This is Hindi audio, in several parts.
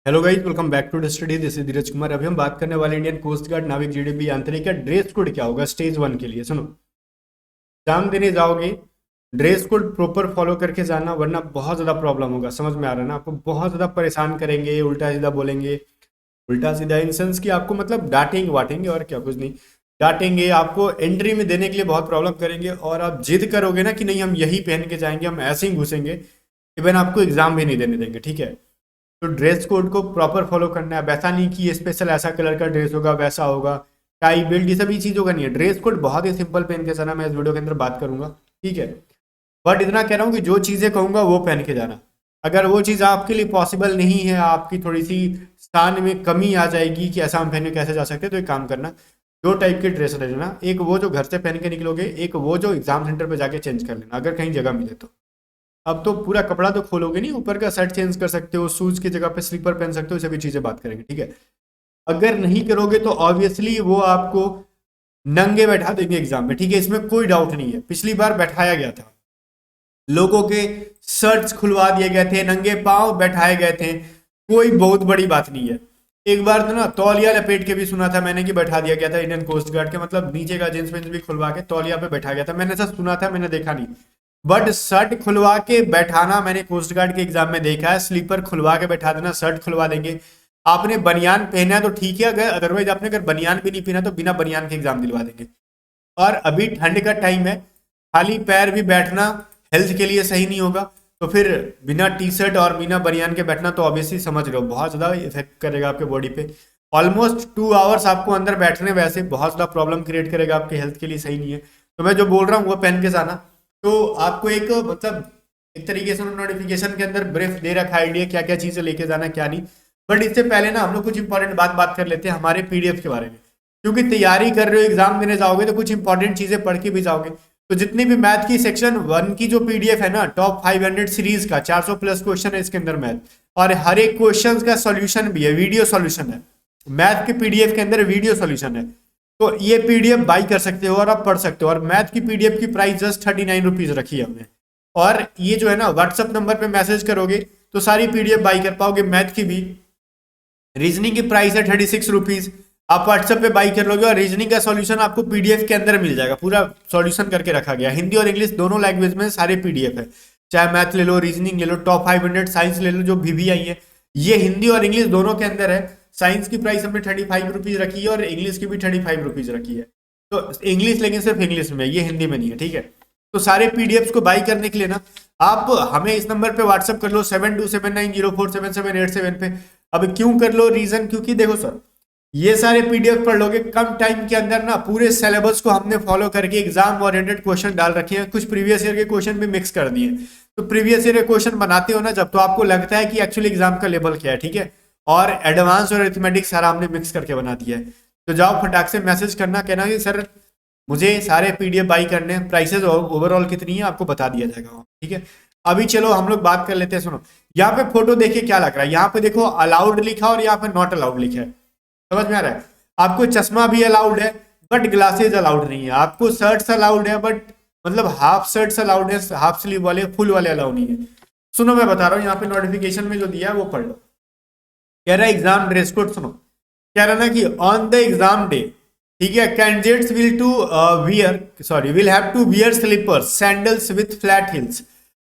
Hello guys, welcome back to the study. This is Dheeraj Kumar. अभी हम बात करने वाले Indian coast guard Navik GDP आंतरिक का ड्रेस कोड क्या होगा स्टेज 1 के लिए। सुनो, एग्जाम देने जाओगे ड्रेस कोड प्रॉपर फॉलो करके जाना, वरना बहुत ज़्यादा प्रॉब्लम होगा। समझ में आ रहा है ना? आपको बहुत ज़्यादा परेशान करेंगे, उल्टा सीधा बोलेंगे। उल्टा सीधा इन सेंस कि आपको मतलब डांटेंगे वाटेंगे और क्या, कुछ नहीं। डांटेंगे, आपको एंट्री में देने के लिए बहुत प्रॉब्लम करेंगे, और आप जिद करोगे ना कि नहीं हम यही पहन के जाएंगे, हम ऐसे ही घुसेंगे, इवन आपको एग्जाम भी नहीं देने देंगे। ठीक है, तो ड्रेस कोड को प्रॉपर फॉलो करना है। वैसा नहीं कि स्पेशल ऐसा कलर का ड्रेस होगा, वैसा होगा, टाई बेल्ट, ये सभी चीज़ों का नहीं है। ड्रेस कोड बहुत ही सिंपल पहन के जाना, मैं इस वीडियो के अंदर बात करूंगा। ठीक है, बट इतना कह रहा हूँ कि जो चीज़ें कहूँगा वो पहन के जाना। अगर वो चीज़ आपके लिए पॉसिबल नहीं है, आपकी थोड़ी सी स्थान में कमी आ जाएगी कि ऐसा हम पहन के कैसे जा सकते हैं, तो एक काम करना, दो टाइप के ड्रेस ले लेना। एक वो जो घर से पहन के निकलोगे, एक वो जो एग्जाम सेंटर पे जाके चेंज कर लेना, अगर कहीं जगह मिले तो। अब तो पूरा कपड़ा तो खोलोगे नहीं, ऊपर का शर्ट चेंज कर सकते हो, शूज की जगह पे स्लीपर पहन सकते हो, सभी चीजें बात करेंगे। ठीक है, अगर नहीं करोगे तो ऑब्वियसली वो आपको नंगे बैठा देंगे एग्जाम में। ठीक है, इसमें कोई डाउट नहीं है। पिछली बार बैठाया गया था, लोगों के शर्ट्स खुलवा दिए गए थे, नंगे पांव बैठाए गए थे, कोई बहुत बड़ी बात नहीं है। एक बार तो ना तौलिया लपेट के भी सुना था मैंने कि बैठा दिया गया था इंडियन कोस्ट गार्ड के, मतलब नीचे का जींस पेंस भी खुलवा के तौलिया पे बैठा गया था। मैंने ऐसा सुना था, मैंने देखा नहीं। बट शर्ट खुलवा के बैठाना मैंने कोस्ट गार्ड के एग्जाम में देखा है। स्लीपर खुलवा के बैठा देना, शर्ट खुलवा देंगे। आपने बनियान पहना है तो ठीक है, अगर अदरवाइज आपने अगर बनियान भी नहीं पहना तो बिना बनियान के एग्जाम दिलवा देंगे। और अभी ठंड का टाइम है, खाली पैर भी बैठना हेल्थ के लिए सही नहीं होगा, तो फिर बिना टी शर्ट और बिना बनियान के बैठना तो ऑब्वियसली समझ रहे हो बहुत ज़्यादा इफेक्ट करेगा आपके बॉडी पे। ऑलमोस्ट 2 आवर्स आपको अंदर बैठने वैसे बहुत ज़्यादा प्रॉब्लम क्रिएट करेगा, आपके हेल्थ के लिए सही नहीं है। तो मैं जो बोल रहा हूँ वो पहन के जाना। तो आपको एक मतलब एक तरीके से नोटिफिकेशन के अंदर ब्रीफ दे रखा आइडिया क्या क्या चीज़ें लेके जाना क्या नहीं। बट इससे पहले ना हम लोग कुछ इंपॉर्टेंट बात कर लेते हैं हमारे पीडीएफ के बारे में, क्योंकि तैयारी कर रहे हो, एग्जाम देने जाओगे तो कुछ इंपॉर्टेंट चीजें पढ़ के भी जाओगे। तो जितनी भी मैथ की सेक्शन 1 की जो पीडीएफ है ना, टॉप 500 सीरीज का 400 प्लस क्वेश्चन है इसके अंदर मैथ, और हर एक क्वेश्चन का सॉल्यूशन भी है, वीडियो सॉल्यूशन है। मैथ के पीडीएफ के अंदर वीडियो सॉल्यूशन है। तो ये पीडीएफ बाई कर सकते हो और आप पढ़ सकते हो। और मैथ की पीडीएफ की प्राइस जस्ट 39 रुपीज रखी है हमने। और ये जो है ना, व्हाट्सअप नंबर पे मैसेज करोगे तो सारी पीडीएफ बाई कर पाओगे, मैथ की भी। रीजनिंग की प्राइस है 36 रुपीज, आप व्हाट्सएप पे बाई कर लोगे, और रीजनिंग का सॉल्यूशन आपको पीडीएफ के अंदर मिल जाएगा, पूरा सॉल्यूशन करके रखा गया। हिंदी और इंग्लिश दोनों लैंग्वेज में सारे पीडीएफ है, चाहे मैथ ले लो, रीजनिंग ले लो, टॉप 500 साइंस ले लो, जो VVI है, ये हिंदी और इंग्लिश दोनों के अंदर है। साइंस की प्राइस हमने 35 रुपीज रखी है, और इंग्लिश की भी 35 रुपीज रखी है। तो इंग्लिश लेकिन सिर्फ इंग्लिश में, ये हिंदी में नहीं है। ठीक है, तो सारे पीडीएफ को बाई करने के लिए ना आप हमें इस नंबर पे व्हाट्सअप कर लो, 7279047787 पे। अब क्यों कर लो रीजन, क्योंकि देखो सर, ये सारे पीडीएफ पढ़ लोगे कम टाइम के अंदर ना, पूरे सिलेबस को हमने फॉलो करके एग्जाम ओरिएंटेड क्वेश्चन डाल रखे हैं, कुछ प्रीवियस ईयर के क्वेश्चन भी मिक्स कर दिए। तो प्रीवियस ईयर के क्वेश्चन बनाते हो ना जब, तो आपको लगता है कि एक्चुअली एग्जाम का लेवल क्या है। ठीक है, और एडवांस और अरिथमेटिक सारा हमने मिक्स करके बना दिया है। तो जाओ फटाक से मैसेज करना, कहना कि सर मुझे सारे पीडीएफ बाई करने हैं, प्राइसेस ओवरऑल कितनी है आपको बता दिया जाएगा। ठीक है, अभी चलो हम लोग बात कर लेते हैं। सुनो, यहाँ पे फोटो देखिए क्या लग रहा है, यहाँ पे देखो अलाउड लिखा और यहाँ पे नॉट अलाउड लिखा है। समझ में आ रहा है? आपको चश्मा भी अलाउड है बट ग्लासेज अलाउड नहीं है। आपको शर्ट्स अलाउड है बट मतलब हाफ शर्ट्स अलाउड है, हाफ स्लीव वाले, फुल वाले अलाउड नहीं है। सुनो मैं बता रहा हूँ, यहाँ पे नोटिफिकेशन में जो दिया है वो पढ़ लो। कह रहा है एग्जाम ड्रेस कोड। सुनो, कह रहा ना कि ऑन द एग्जाम डे, ठीक है, candidates will have to wear slippers sandals with flat heels.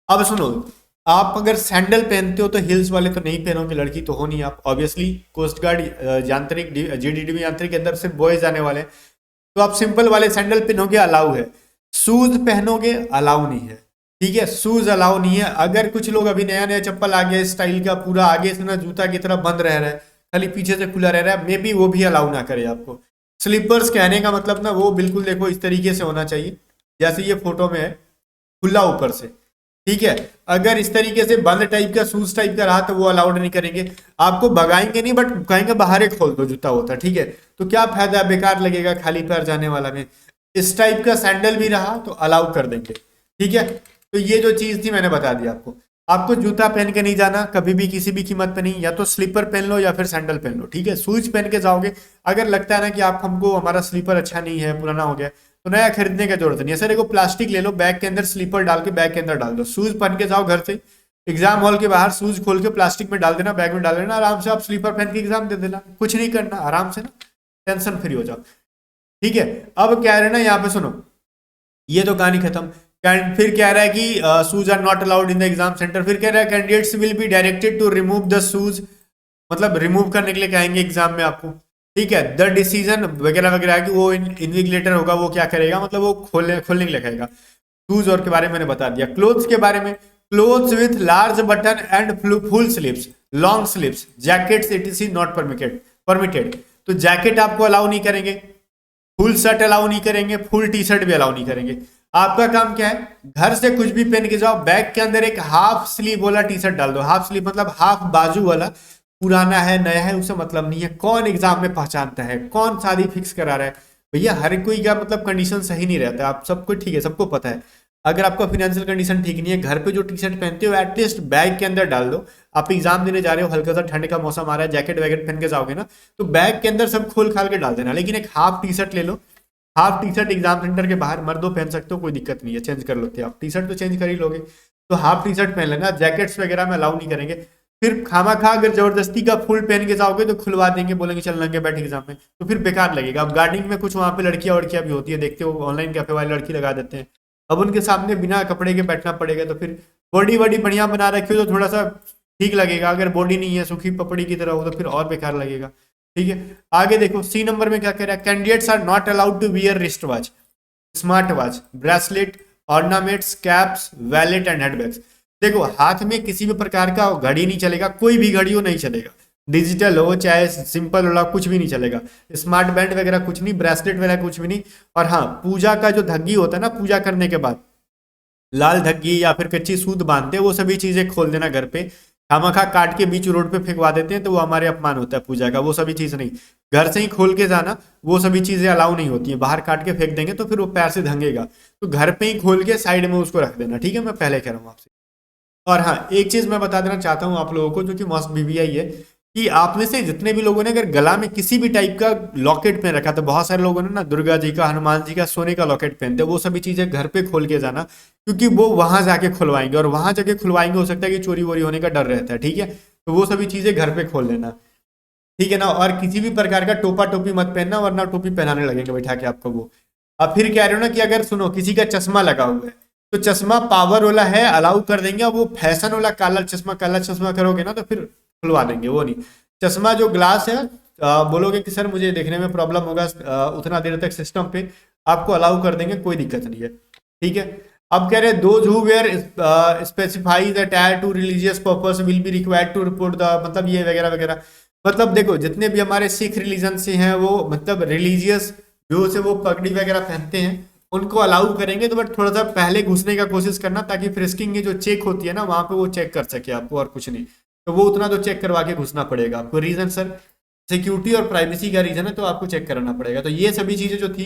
अब सुनो, आप अगर सैंडल पहनते हो तो हिल्स वाले तो नहीं पहनोगे, लड़की तो हो नहीं आप ऑब्वियसली। कोस्ट गार्ड यांत्रिक जीडीडीबी यांत्रिक के अंदर सिर्फ बॉयज आने वाले हैं, तो आप सिंपल वाले सैंडल पहनोगे, अलाउ है। शूज पहनोगे, अलाउ नहीं है। ठीक है, शूज अलाउ नहीं है। अगर कुछ लोग अभी नया नया चप्पल आ गया स्टाइल का, पूरा आगे से ना जूता की तरह बंद रह रहा है, खाली पीछे से खुला रह रहा है, मे बी वो भी अलाउ ना करे आपको। स्लीपर्स कहने का मतलब ना वो बिल्कुल देखो इस तरीके से होना चाहिए जैसे ये फोटो में है, खुला ऊपर से। ठीक है, अगर इस तरीके से बंद टाइप का शूज टाइप का रहा तो वो अलाउड नहीं करेंगे, आपको भगाएंगे नहीं, बट कहेंगे बाहर एक खोल दो जूता होता। ठीक है, तो क्या फायदा, बेकार लगेगा खाली पैर जाने वाला में। इस टाइप का सैंडल भी रहा तो अलाउ कर देंगे। ठीक है, तो ये जो चीज थी मैंने बता दिया आपको। आपको जूता पहन के नहीं जाना कभी भी, किसी भी कीमत पे नहीं, या तो स्लीपर पहन लो या फिर सैंडल पहन लो। ठीक है, शूज पहन के जाओगे। अगर लगता है ना कि आप हमको हमारा स्लीपर अच्छा नहीं है, पुराना हो गया, तो नया खरीदने की जरूरत नहीं है सर। देखो प्लास्टिक ले लो, बैग के अंदर स्लीपर डाल के बैग के अंदर डाल दो, शूज पहन के जाओ घर से, एग्जाम हॉल के बाहर शूज खोल के प्लास्टिक में डाल देना, बैग में डाल देना, आराम से आप स्लीपर पहन के एग्जाम दे देना, कुछ नहीं करना, आराम से ना टेंशन फ्री हो जाओ। ठीक है, अब क्या है ना यहाँ पे सुनो, ये तो कहानी खत्म। फिर कह रहा है कि shoes are not allowed in the exam centre. फिर कह रहा है candidates will be directed to remove the shoes, मतलब रिमूव करने के लिए कहेंगे एग्जाम में आपको। ठीक है, द डिसीजन वगैरह वगैरह कि वो इन्विजिलेटर होगा, वो क्या करेगा, मतलब वो खोलने खोलने के लिए कहेगा। शूज और के बारे में मैंने बता दिया। क्लोथ्स के बारे में, clothes with large button and full sleeves, long sleeves, jackets it not permitted. तो जैकेट आपको अलाउ नहीं करेंगे, फुल शर्ट अलाउ नहीं करेंगे, फुल टी शर्ट भी अलाउ नहीं करेंगे। आपका काम क्या है, घर से कुछ भी पहन के जाओ, बैग के अंदर एक हाफ स्लीव वाला टी शर्ट डाल दो। हाफ स्लीव मतलब हाफ बाजू वाला, पुराना है नया है उसे मतलब नहीं है। कौन एग्जाम में पहचानता है, कौन शादी फिक्स करा रहा है भैया, हर कोई का मतलब कंडीशन सही नहीं रहता, आप सबको ठीक है, सबको पता है। अगर आपका फाइनेंशियल कंडीशन ठीक नहीं है, घर पे जो टी शर्ट पहनते हो एटलीस्ट बैग के अंदर डाल दो। आप एग्जाम देने जा रहे हो, हल्का सा ठंड का मौसम आ रहा है, जैकेट वैकेट पहन के जाओगे ना, तो बैग के अंदर सब खोल खाल के डाल देना। लेकिन एक हाफ टी शर्ट ले लो, half T shirt exam centre के बाहर मर्दों पहन सकते हो, कोई दिक्कत नहीं है, चेंज कर लेते आप, टी शर्ट तो चेंज कर ही लोगे, तो हाफ टी शर्ट पहन लेना। जैकेट्स वगैरह में अलाउ नहीं करेंगे। फिर खामा खा अगर जबरदस्ती का फुल पहन के जाओगे तो खुलवा देंगे, बोलेंगे चल लंगे बैठ एग्जाम में, तो फिर बेकार लगेगा। अब गार्डिंग में कुछ वहाँ पे लड़कियां वड़कियां भी होती है, देखते हो ऑनलाइन कैफे वाले लड़की लगा देते हैं, अब उनके सामने बिना कपड़े के बैठना पड़ेगा, तो फिर बॉडी वॉडी बढ़िया बना रखी हो तो थोड़ा सा ठीक लगेगा, अगर बॉडी नहीं है सूखी पपड़ी की तरह हो तो फिर और बेकार लगेगा। ठीक है, आगे देखो सी नंबर में क्या कह रहा है, candidates are not allowed to wear wrist watch, smart watch, bracelet, ornaments, caps, wallet and handbags. देखो हाथ में किसी भी प्रकार का घड़ी नहीं चलेगा, कोई भी घड़ी हो नहीं चलेगा, डिजिटल हो चाहे सिंपल वाला कुछ भी नहीं चलेगा, स्मार्ट बैंड वगैरह कुछ नहीं, ब्रेसलेट वगैरह कुछ भी नहीं। और हाँ, पूजा का जो धग्गी होता है ना, पूजा करने के बाद लाल धग्गी या फिर कच्ची सूत बांधते हैं, वो सभी चीजें खोल देना घर पे। खामखा काट के बीच रोड पे फेंकवा देते हैं तो वो हमारे अपमान होता है पूजा का, वो सभी चीज नहीं, घर से ही खोल के जाना, वो सभी चीजें अलाउ नहीं होती है। बाहर काट के फेंक देंगे तो फिर वो पैर से धंगेगा, तो घर पे ही खोल के साइड में उसको रख देना। ठीक है, मैं पहले कह रहा हूँ आपसे। और हाँ, एक चीज मैं बता देना चाहता हूँ आप लोगों को, जो कि मस्ट बीबीआई है, कि आप में से जितने भी लोगों ने अगर गला में किसी भी टाइप का लॉकेट पहन रखा, तो बहुत सारे लोगों ने ना दुर्गा जी का, हनुमान जी का, सोने का लॉकेट पहनते हैं, वो सभी चीजें घर पे खोल के जाना, क्योंकि वो वहां जाके खुलवाएंगे, और वहां जाके खुलवाएंगे हो सकता है कि चोरी वोरी होने का डर रहता है। ठीक है, तो वो सभी चीजें घर पे खोल लेना। ठीक है ना, और किसी भी प्रकार का टोपा टोपी मत पहनना, वरना टोपी पहनाने लगेंगे बैठा के आपको वो। अब फिर कह रहे हो ना कि अगर सुनो किसी का चश्मा लगा हुआ है, तो चश्मा पावर वाला है अलाउ कर देंगे, अब वो फैशन वाला काला चश्मा करोगे ना तो फिर खुलवा देंगे, वो नहीं। चश्मा जो ग्लास है, बोलोगे कि सर मुझे देखने में प्रॉब्लम होगा उतना देर तक सिस्टम पे, आपको अलाउ कर देंगे, कोई दिक्कत नहीं है। ठीक है, अब कह रहे हैं those who wear specifies attire to religious purpose will be required to report the, मतलब ये वगैरह वगैरह। मतलब देखो जितने भी हमारे सिख रिलीजन से हैं, वो मतलब रिलीजियस जो से वो पगड़ी वगैरह पहनते हैं, उनको अलाउ करेंगे, तो बट थोड़ा सा पहले घुसने का कोशिश करना, ताकि फ्रिस्किंग की जो चेक होती है ना, वहां पे वो चेक कर सके आपको, और कुछ नहीं, तो वो उतना तो चेक करवा के घुसना पड़ेगा आपको। रीजन सर सिक्योरिटी और प्राइवेसी का रीजन है, तो आपको चेक कराना पड़ेगा। तो ये सभी चीजें जो थी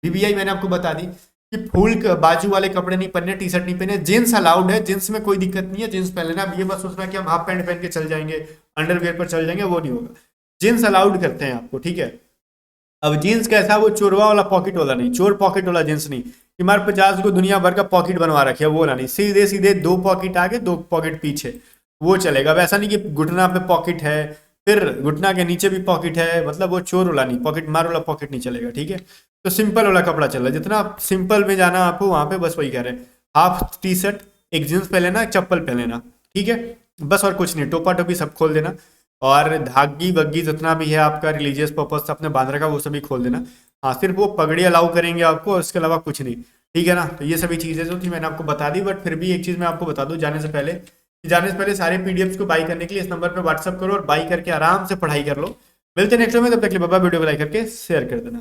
बीबीआई मैंने आपको बता दी, कि फुल बाजू वाले कपड़े नहीं पहने, टी शर्ट नहीं पहने, जींस अलाउड है, जींस में कोई दिक्कत नहीं है, जींस पहन लेना। अब ये मत सोचना कि हम हाफ पैंट पहन के चल जाएंगे, अंडरवियर पर चल जाएंगे, वो नहीं होगा, जींस अलाउड करते हैं आपको। ठीक है, अब जीन्स कैसा, वो चोरवा वाला पॉकेट वाला नहीं, चोर पॉकेट वाला जींस नहीं, कि हमारे 50 को दुनिया भर का पॉकेट बनवा रखे है, वो ना नहीं, सीधे सीधे 2 पॉकेट आगे 2 पॉकेट पीछे, वो चलेगा। अब ऐसा नहीं कि घुटना पे पॉकेट है फिर घुटना के नीचे भी पॉकेट है, मतलब वो चोर वाला नहीं, पॉकेट मार वाला पॉकेट नहीं चलेगा। ठीक है, तो सिंपल वाला कपड़ा चल रहा है, जितना सिंपल में जाना आपको वहां पे, बस वही कह रहे हैं, हाफ टी शर्ट, एक जींस पहन लेना, चप्पल पहन लेना। ठीक है, बस और कुछ नहीं, टोपा टोपी सब खोल देना, और धागी वग्गी जितना भी है आपका रिलीजियस पर्पज से आपने बांध रखा, वो सभी खोल देना। हाँ, सिर्फ वो पगड़ी अलाउ करेंगे आपको, उसके अलावा कुछ नहीं। ठीक है ना, तो ये सभी चीजें जो थी मैंने आपको बता दी, बट फिर भी एक चीज मैं आपको बता दूं जाने से पहले सारे पीडीएफ्स को बाई करने के लिए इस नंबर पर व्हाट्सअप करो, और बाई करके आराम से पढ़ाई कर लो। मिलते हैं नेक्स्ट में, तब तक के लिए बाबा, वीडियो को लाइक करके शेयर कर देना।